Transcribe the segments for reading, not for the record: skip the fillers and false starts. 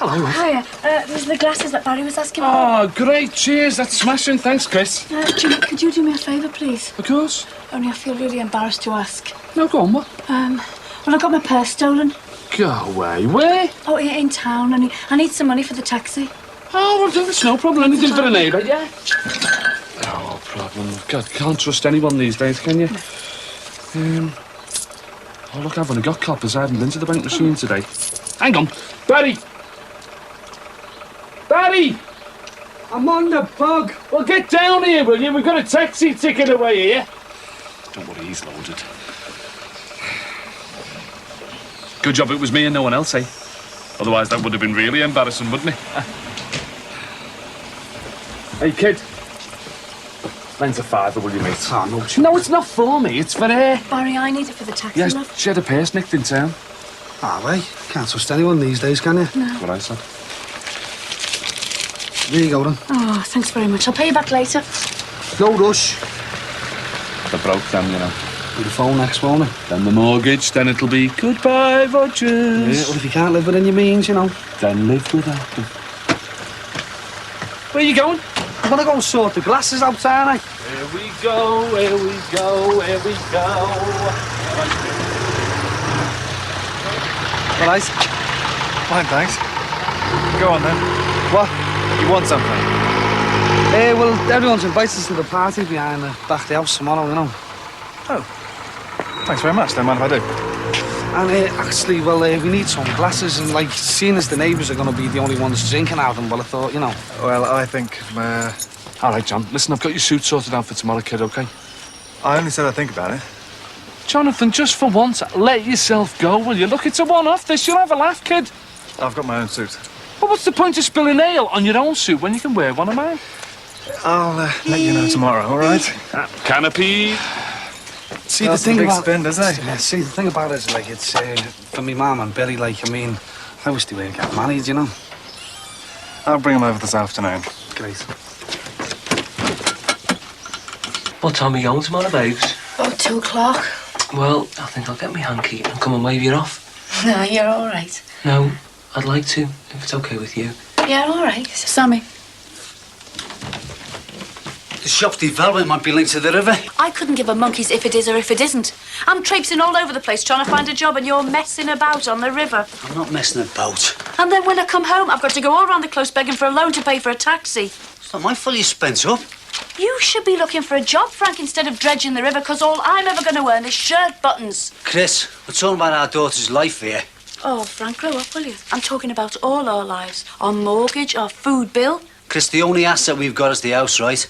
Hello, love. Hiya. There's the glasses that Barry was asking for. Oh, great. Cheers. That's smashing. Thanks, Chris. Jimmy, could you do me a favour, please? Of course. Only I feel really embarrassed to ask. No, go on, what? Well, I got my purse stolen. Go away. Where? Oh, in town, and I need some money for the taxi. Oh, well, it's no problem. Anything for a neighbour, yeah? No problem. God, can't trust anyone these days, can you? Oh, look, I've only got coppers. I haven't been to the bank machine today. Hang on. Barry! Barry! I'm on the bug. Well, get down here, will you? We've got a taxi ticket away here. Don't worry, he's loaded. Good job it was me and no one else, eh? Otherwise, that would have been really embarrassing, wouldn't it? Hey, kid. Lend a fiver, will you, mate? Oh, no. No, it's not for me. It's for her. Barry, I need it for the taxi, Yes, love. she had a purse nicked in town. Ah, well, can't trust anyone these days, can you? No. That's what I said. There you go, then. Oh, thanks very much. I'll pay you back later. No rush. They're broke then, you know. With the phone next, won't it? Then the mortgage, then it'll be goodbye, Rogers. Yeah, well, if you can't live within your means, you know. Then live without them. Where are you going? I'm gonna go and sort the glasses out, aren't I? Here we go, here we go, here we go. All right. Fine, thanks. Go on, then. What? You want something? Well, everyone's invited us to the party behind the back of the house tomorrow, you know. Oh. Thanks very much. Don't mind if I do. And actually, well, we need some glasses, and like, seeing as the neighbours are going to be the only ones drinking out of them, well, I thought, you know. Well, I think... All right, John. Listen, I've got your suit sorted out for tomorrow, kid, OK? I only said I'd think about it. Jonathan, just for once, let yourself go, will you? Look, it's a one-off this. You'll have a laugh, kid. I've got my own suit. Well, what's the point of spilling ale on your own suit when you can wear one of mine? I'll let you know tomorrow, all right? Canopy. See, That's the thing a big about spend, isn't it? Yeah, see, the thing about it is, like, it's for me mum and Billy, like, I mean, I wish they were getting married, you know. I'll bring them over this afternoon. Great. What time are you going tomorrow, babes? Oh, 2 o'clock. Well, I think I'll get my hanky and come and wave you off. No, you're all right. No, I'd like to, if it's okay with you. Yeah, all right. Sammy. The shop's development might be linked to the river. I couldn't give a monkey's if it is or if it isn't. I'm traipsing all over the place trying to find a job and you're messing about on the river. I'm not messing about. And then when I come home, I've got to go all around the close begging for a loan to pay for a taxi. It's not my fault you spent up. You should be looking for a job, Frank, instead of dredging the river, because all I'm ever going to earn is shirt buttons. Chris, we're talking about our daughter's life here. Oh, Frank, grow up, will you? I'm talking about all our lives. Our mortgage, our food bill. Chris, the only asset we've got is the house, right?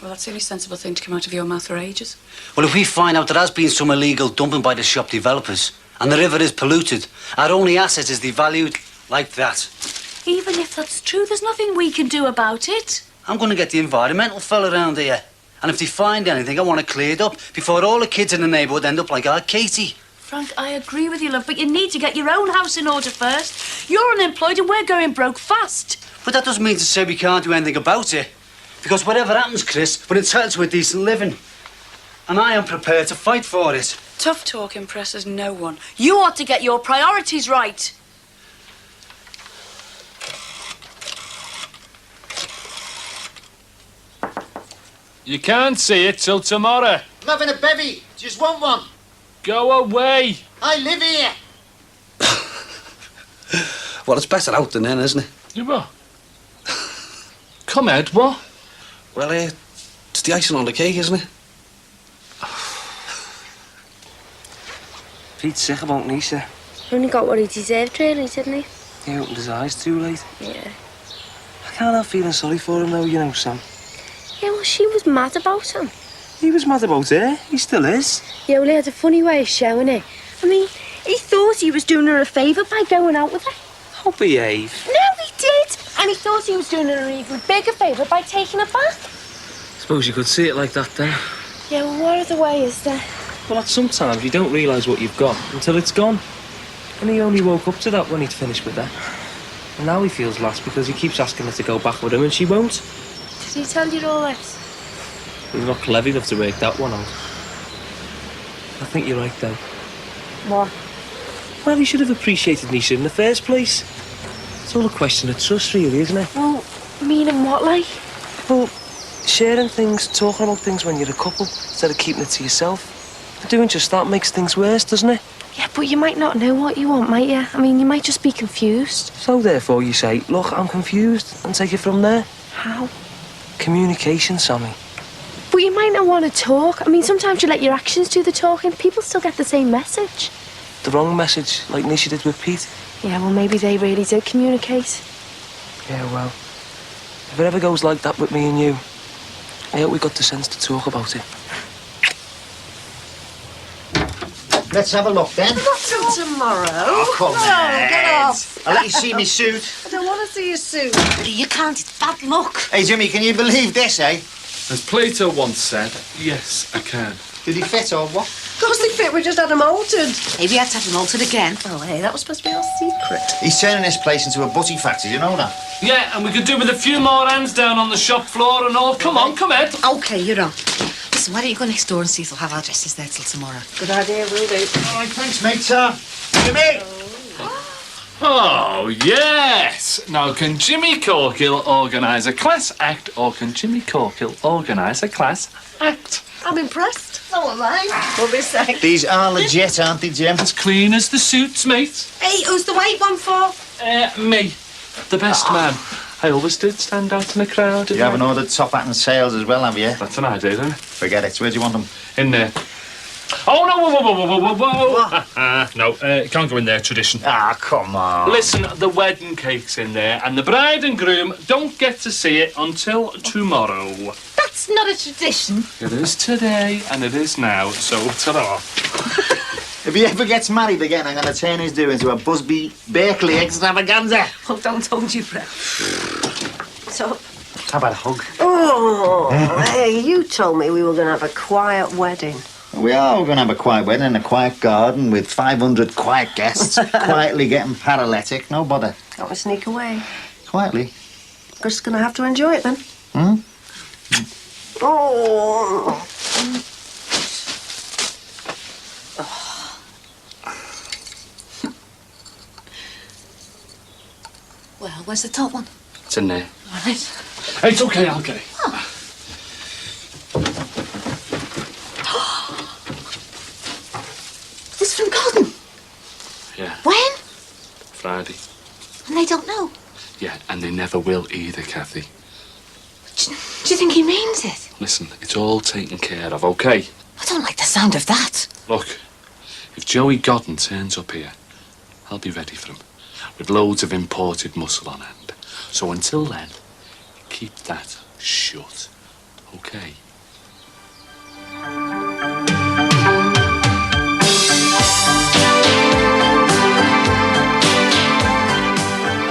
Well, that's the only sensible thing to come out of your mouth for ages. Well, if we find out there has been some illegal dumping by the shop developers and the river is polluted, our only asset is devalued like that. Even if that's true, there's nothing we can do about it. I'm going to get the environmental fella around here. And if they find anything, I want it cleared up before all the kids in the neighbourhood end up like our Katie. Frank, I agree with you, love, but you need to get your own house in order first. You're unemployed and we're going broke fast. But that doesn't mean to say we can't do anything about it. Because whatever happens, Chris, we're entitled to a decent living. And I am prepared to fight for it. Tough talk impresses no one. You ought to get your priorities right. You can't see it till tomorrow. I'm having a bevy. Just want one. Go away. I live here. Well, it's better out than in, isn't it? You what? Come, Ed, what? Well, it's the icing on the cake, isn't it? Pete's sick about Lisa. He only got what he deserved, really, didn't he? He opened his eyes too late. Yeah. I can't help feeling sorry for him, though, you know, Sam. Yeah, well, she was mad about him. He was mad about her. He still is. Yeah, well, he had a funny way of showing it. I mean, he thought he was doing her a favour by going out with her. I'll behave. No, he did! And he thought he was doing her an even bigger favour by taking her back. Suppose you could see it like that, then. Yeah, well, what other way is there? Well, sometimes you don't realise what you've got until it's gone. And he only woke up to that when he'd finished with her. And now he feels lost because he keeps asking her to go back with him and she won't. Did he tell you all this? He's not clever enough to work that one out. I think you're right, though. What? Well, he should have appreciated Nisha in the first place. It's all a question of trust, really, isn't it? Well, meaning what, like? Well, sharing things, talking about things when you're a couple, instead of keeping it to yourself. Doing just that makes things worse, doesn't it? Yeah, but you might not know what you want, might you? I mean, you might just be confused. So therefore you say, look, I'm confused, and take it from there. How? Communication, Sammy. But you might not want to talk. I mean, sometimes you let your actions do the talking. People still get the same message. The wrong message, like Nisha did with Pete. Yeah, well, maybe they really did communicate. Yeah, well, if it ever goes like that with me and you, I hope we got the sense to talk about it. Let's have a look then. Not till tomorrow. Oh, come on. Get off. I'll let you see me suit. I don't want to see your suit. You can't. It's bad luck. Hey, Jimmy, can you believe this, eh? As Plato once said, yes, I can. Did he fit or what? Of course they fit. We just had them altered. Maybe I had to have them altered again. Oh, hey, that was supposed to be our secret. He's turning this place into a butty factory, you know that? Yeah, and we could do with a few more hands down on the shop floor and all. Come on, come in. OK, you're on. Listen, why don't you go next door and see if they'll have our dresses there till tomorrow? Good idea, will do. All right, thanks, mate. Jimmy! Oh, yes. Now, can Jimmy Corkill organise a class act, or can Jimmy Corkill organise a class act? I'm impressed. So am I. We'll be safe. These are legit, aren't they, Jim? As clean as the suits, mate. Hey, who's the white one for? Me. The best man. I always did stand out in a crowd. You haven't ordered top hat and sales as well, have you? That's an idea, isn't it? Forget it. Where do you want them? In there. Oh, no, whoa. No, can't go in there, tradition. Ah, come on. Listen, the wedding cake's in there, and the bride and groom don't get to see it until tomorrow. That's not a tradition. It is today, and it is now, so ta-da. If he ever gets married again, I'm going to turn his do into a Busby Berkeley extravaganza. Oh, don't hold your breath. So, How about a hug? oh, hey, you told me we were going to have a quiet wedding. We are. We're going to have a quiet wedding in a quiet garden with 500 quiet guests, quietly getting paralytic. No bother. Can't we sneak away? Quietly. We're just going to have to enjoy it then. Hmm? Oh. Well, where's the top one? It's in there. All right. It's okay, I'll get it. This from Gordon? Yeah, When? Friday. And they don't know. Yeah, and they never will either, Kathy. Do you think he means it? Listen, it's all taken care of, okay? I don't like the sound of that. Look, if Joey Godden turns up here, I'll be ready for him, with loads of imported muscle on hand. So until then, keep that shut, okay?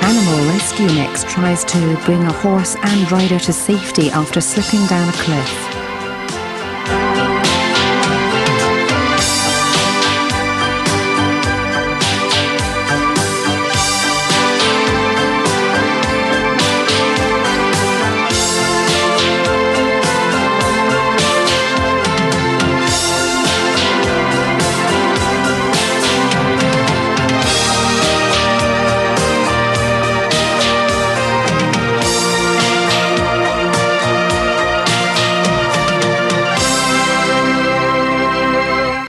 Animal Rescue Mix tries to bring a horse and rider to safety after slipping down a cliff.